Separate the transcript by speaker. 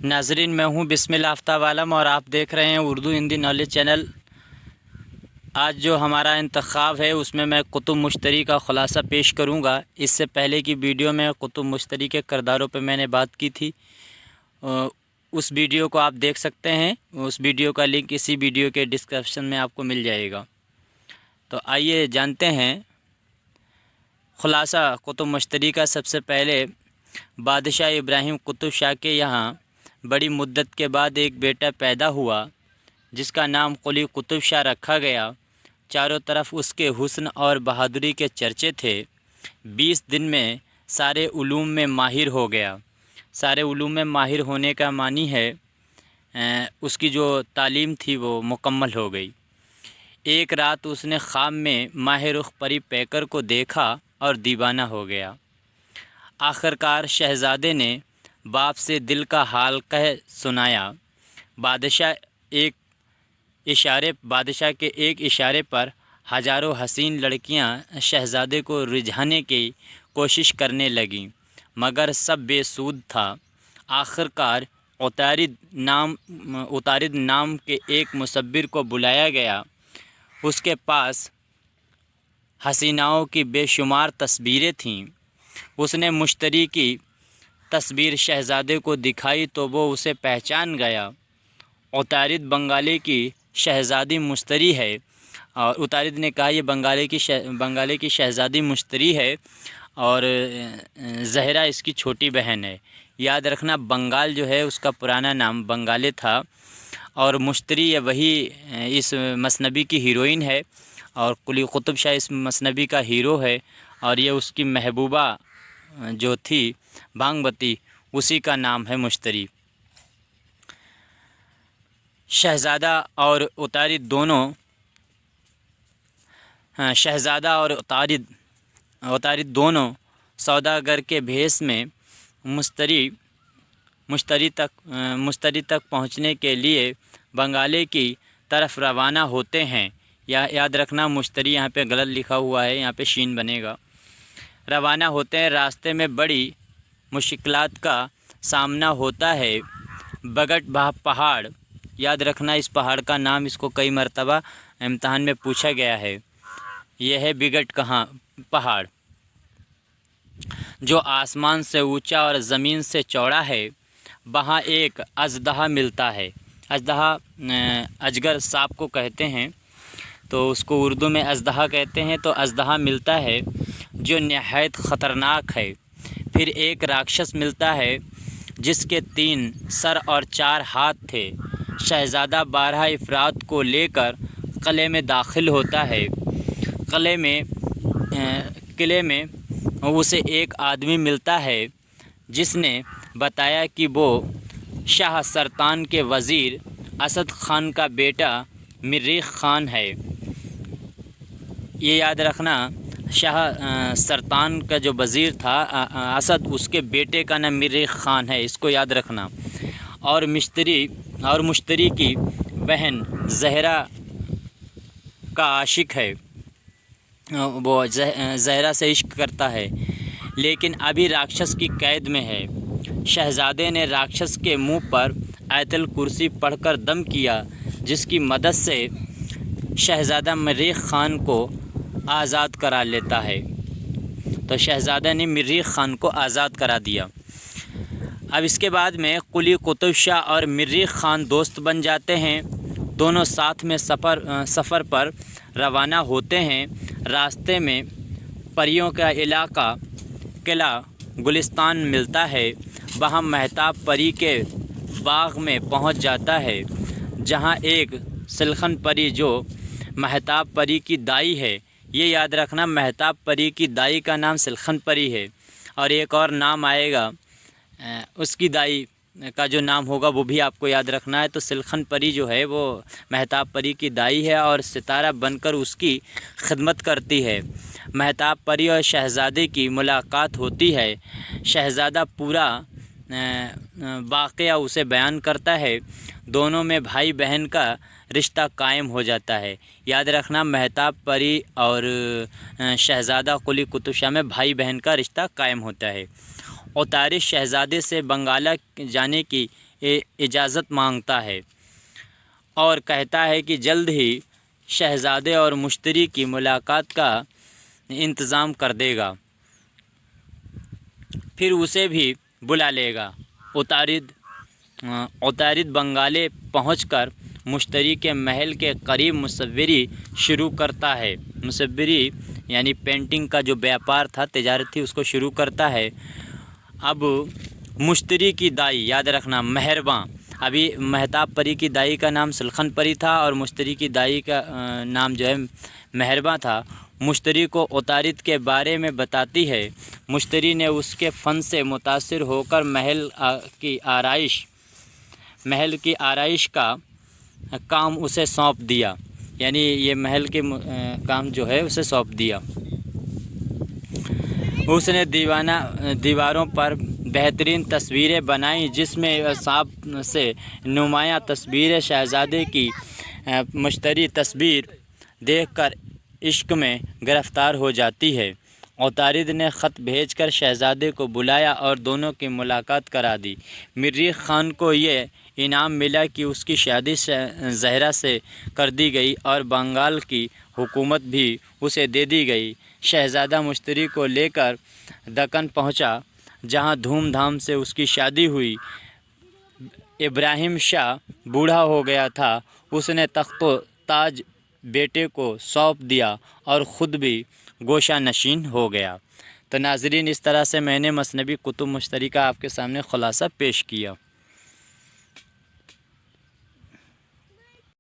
Speaker 1: नाजरीन, मैं हूं बिस्मिल आफ्ताब आलम और आप देख रहे हैं उर्दू हिंदी नॉलेज चैनल। आज जो हमारा इंतखाब है उसमें मैं कुतुब मुश्तरी का ख़ुलासा पेश करूंगा। इससे पहले की वीडियो में कुतुब मुश्तरी के किरदारों पर मैंने बात की थी। उस वीडियो को आप देख सकते हैं। उस वीडियो का लिंक इसी वीडियो के डिस्क्रिप्शन में आपको मिल जाएगा। तो आइए जानते हैं ख़ुलासा कुतुब मुश्तरी का। सबसे पहले बादशाह इब्राहिम कुतुब शाह के यहाँ बड़ी मुद्दत के बाद एक बेटा पैदा हुआ जिसका नाम कुली कुतुब शाह रखा गया। चारों तरफ उसके हुस्न और बहादुरी के चर्चे थे। 20 दिन में सारे उलूम में माहिर हो गया। सारे उलूम में माहिर होने का मानी है उसकी जो तालीम थी वो मुकम्मल हो गई। एक रात उसने ख्वाब में माह रुख परी पैकर को देखा और दीवाना हो गया। आखिरकार शहज़ादे ने बाप से दिल का हाल कह सुनाया। बादशाह के एक इशारे पर हज़ारों हसीन लड़कियां शहज़ादे को रिझाने की कोशिश करने लगीं, मगर सब बेसूद था। आखिरकार उतारिद नाम के एक मुसब्बिर को बुलाया गया। उसके पास हसीनाओं की बेशुमार तस्वीरें थीं। उसने मुश्तरी की तस्वीर शहज़ादे को दिखाई तो वो उसे पहचान गया। उतारिद बंगाली की शहज़ादी मुश्तरी है और उतारिद ने कहा ये बंगाली की शहज़ादी मुश्तरी है और ज़हरा इसकी छोटी बहन है। याद रखना, बंगाल जो है उसका पुराना नाम बंगाले था और मुश्तरी ये वही इस मसनबी की हीरोइन है और कुली कुतुब शाह इस मसनबी का हीरो है और ये उसकी महबूबा जो थी भांगवती, उसी का नाम है मुश्तरी। शहज़ादा और उतारिद दोनों सौदागर के भेष में मुश्तरी तक पहुंचने के लिए बंगाले की तरफ रवाना होते हैं। याद रखना, मुश्तरी यहाँ पे गलत लिखा हुआ है, यहाँ पे शीन बनेगा। रवाना होते हैं। रास्ते में बड़ी मुश्किलात का सामना होता है। बगट पहाड़, याद रखना इस पहाड़ का नाम, इसको कई मरतबा इम्तहान में पूछा गया है। यह है बिगट पहाड़ जो आसमान से ऊंचा और ज़मीन से चौड़ा है। वहाँ एक अजदहा मिलता है। अजदहा अजगर सांप को कहते हैं, तो उसको उर्दू में अजदहा कहते हैं। तो अजदहा मिलता है जो नहायत ख़तरनाक है। फिर एक राक्षस मिलता है जिसके 3 सर और 4 हाथ थे। शहज़ादा 12 अफराद को लेकर किले में दाखिल होता है। किले में उसे एक आदमी मिलता है जिसने बताया कि वो शाह सरतान के वज़ीर असद ख़ान का बेटा मिर्रीख ख़ान है। ये याद रखना, शाह सरतान का जो वज़ीर था असद, उसके बेटे का नाम मिर्रीख ख़ान है, इसको याद रखना। और मुश्तरी की बहन ज़हरा का आशिक है, वो ज़हरा से इश्क करता है, लेकिन अभी राक्षस की कैद में है। शहज़ादे ने राक्षस के मुंह पर आयतल कुर्सी पढ़कर दम किया, जिसकी मदद से शहज़ादा मिर्रीख ख़ान को आज़ाद करा लेता है। तो शहज़ादा ने मिर्रीख ख़ान को आज़ाद करा दिया। अब इसके बाद में कुली कुतुब शाह और मिर्रीख ख़ान दोस्त बन जाते हैं। दोनों साथ में सफ़र पर रवाना होते हैं। रास्ते में परियों का इलाका किला गुलिस्तान मिलता है। वहाँ महताब परी के बाग में पहुँच जाता है, जहाँ एक सिलखन परी जो महताब परी की दाई है, ये याद रखना, महताब परी की दाई का नाम सिलखन परी है और एक और नाम आएगा उसकी दाई का जो नाम होगा वो भी आपको याद रखना है। तो सिलखन परी जो है वो महताब परी की दाई है और सितारा बनकर उसकी खिदमत करती है। महताब परी और शहज़ादे की मुलाकात होती है। शहज़ादा पूरा वाक़या उसे बयान करता है। दोनों में भाई बहन का रिश्ता कायम हो जाता है। याद रखना, महताब परी और शहज़ादा कुली कुतुब शाह में भाई बहन का रिश्ता कायम होता है। اوتارد شہزادے سے بنگالہ جانے کی اجازت مانگتا ہے اور کہتا ہے کہ جلد ہی شہزادے اور مشتری کی ملاقات کا انتظام کر دے گا، پھر اسے بھی بلا لے گا۔ اوتارد بنگالے پہنچ کر مشتری کے محل کے قریب مصوری شروع کرتا ہے۔ مصوری یعنی پینٹنگ کا جو بیاپار تھا، تجارت تھی، اس کو شروع کرتا ہے۔ اب مشتری کی دائی، یاد رکھنا مہرباں، ابھی مہتاب پری کی دائی کا نام سلکھن پری تھا اور مشتری کی دائی کا نام جو ہے مہرباں تھا، مشتری کو اوتارد کے بارے میں بتاتی ہے۔ مشتری نے اس کے فن سے متاثر ہو کر محل کی آرائش کا کام اسے سونپ دیا، یعنی یہ محل کے کام جو ہے اسے سونپ دیا۔ اس نے دیواروں پر بہترین تصویریں بنائیں، جس میں صاحب سے نمایاں تصویر شہزادے کی مشتری تصویر دیکھ کر عشق میں گرفتار ہو جاتی ہے۔ اوتارد نے خط بھیج کر شہزادے کو بلایا اور دونوں کی ملاقات کرا دی۔ مریخ خان کو یہ انعام ملا کہ اس کی شادی زہرہ سے کر دی گئی اور بنگال کی حکومت بھی اسے دے دی گئی۔ شہزادہ مشتری کو لے کر دکن پہنچا، جہاں دھوم دھام سے اس کی شادی ہوئی۔ ابراہیم شاہ بوڑھا ہو گیا تھا، اس نے تخت و تاج بیٹے کو سونپ دیا اور خود بھی گوشہ نشین ہو گیا۔ تو ناظرین، اس طرح سے میں نے مثنوی کتب مشترکہ آپ کے سامنے خلاصہ پیش کیا۔